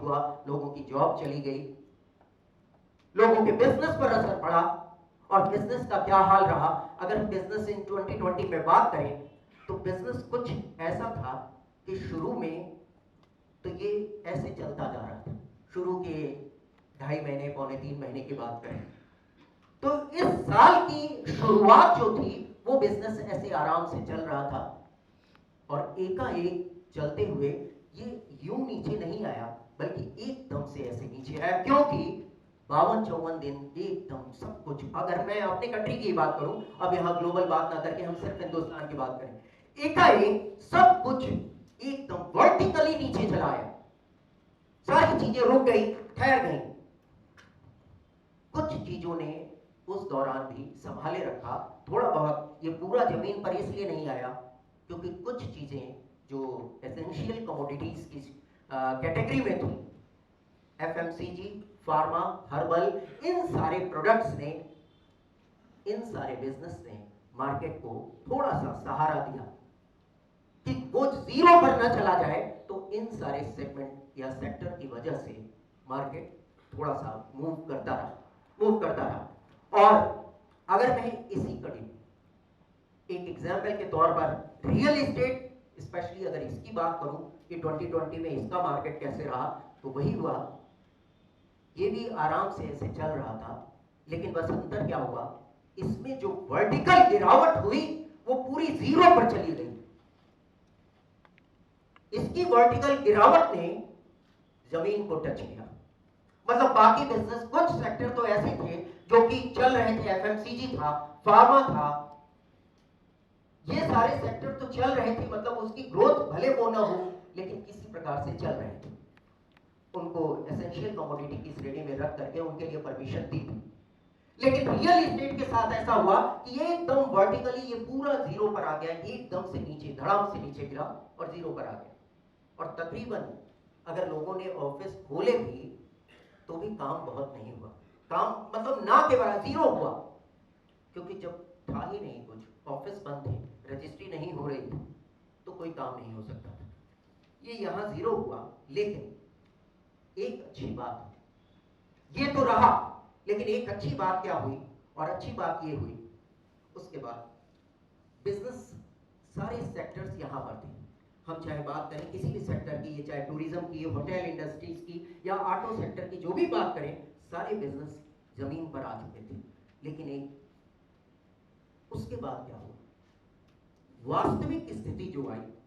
हुआ, लोगों की जॉब चली गई, लोगों के बिजनेस पर असर पड़ा। और बिजनेस का क्या हाल रहा, अगर हम बिजनेस इन 2020 में बात करें तो बिजनेस कुछ ऐसा था कि शुरू में तो ये ऐसे चलता जा रहा था। शुरू के 2.5 महीने, पौने 3 महीने की बात करें तो इस साल की शुरुआत जो थी वो बिजनेस ऐसे आराम से चल रहा था, और एकाएक चलते हुए ये यूं नीचे नहीं आया, बल्कि एकदम से ऐसे नीचे आया, क्योंकि 52-54 दिन एकदम सब कुछ, अगर मैं अपने कंट्री की बात करूं, अब यहां ग्लोबल बात ना करके हम सिर्फ हिंदुस्तान की बात करें, एकाएक सब कुछ एकदम वर्टिकली नीचे चला आया। सारी चीजें रुक गई, ठहर गई। कुछ चीजों ने उस दौरान भी संभाले रखा, थोड़ा बहुत। ये पूरा जमीन पर इसलिए नहीं आया क्योंकि कुछ चीजें जो एसेंशियल कमोडिटीज की कैटेगरी में थी, एफएमसीजी, फार्मा, हर्बल, इन सारे प्रोडक्ट्स ने, इन सारे बिजनेस ने मार्केट को थोड़ा सा सहारा दिया कि वो जीरो पर न चला जाए। तो इन सारे सेगमेंट या सेक्टर की वजह से मार्केट थोड़ा सा मूव करता रहा। और अगर मैं इसी कड़ी में एक एग्जाम्पल के तौर पर रियल एस्टेट, स्पेशली अगर इसकी बात करूं कि 2020 में इसका मार्केट कैसे रहा, तो वही हुआ, ये भी आराम से ऐसे चल रहा था, लेकिन बस अंतर क्या हुआ, इसमें जो वर्टिकल गिरावट हुई वो पूरी जीरो पर चली गई। इसकी वर्टिकल गिरावट ने जमीन को टच किया। मतलब बाकी बिजनेस, कुछ सेक्टर तो ऐसे थे जो कि चल रहे थे, एफएमसीजी था, फार्मा था, ये सारे सेक्टर तो चल रहे थे, मतलब उसकी ग्रोथ भले वो ना हो लेकिन किसी प्रकार से चल रहे थे। उनको एसेंशियल कमोडिटी की श्रेणी में रख करके उनके लिए परमिशन दी थी। लेकिन रियल एस्टेट के साथ ऐसा हुआ कि ये एकदम वर्टिकली ये पूरा जीरो पर आ गया, एकदम से नीचे, धड़ाम से नीचे गिरा और जीरो पर आ गया। और तकरीबन अगर लोगों ने ऑफिस खोले भी तो भी काम बहुत नहीं हुआ, काम मतलब ना के बराबर, जीरो हुआ, क्योंकि जब था ही नहीं कुछ, ऑफिस बंद थे, रजिस्ट्री नहीं हो रही थी, तो कोई काम नहीं हो सकता था। ये यहां जीरो हुआ। लेकिन एक अच्छी बात, ये तो रहा, लेकिन एक अच्छी बात क्या हुई, और अच्छी बात ये हुई उसके बाद बिजनेस, सारे सेक्टर्स यहां पर थे। हम चाहे बात करें किसी भी सेक्टर की, ये चाहे टूरिज्म की, होटल इंडस्ट्रीज की, या ऑटो सेक्टर की, जो भी बात करें, सारे बिजनेस जमीन पर आ चुके थे। लेकिन एक उसके बाद क्या हुआ, वास्तविक स्थिति जो आई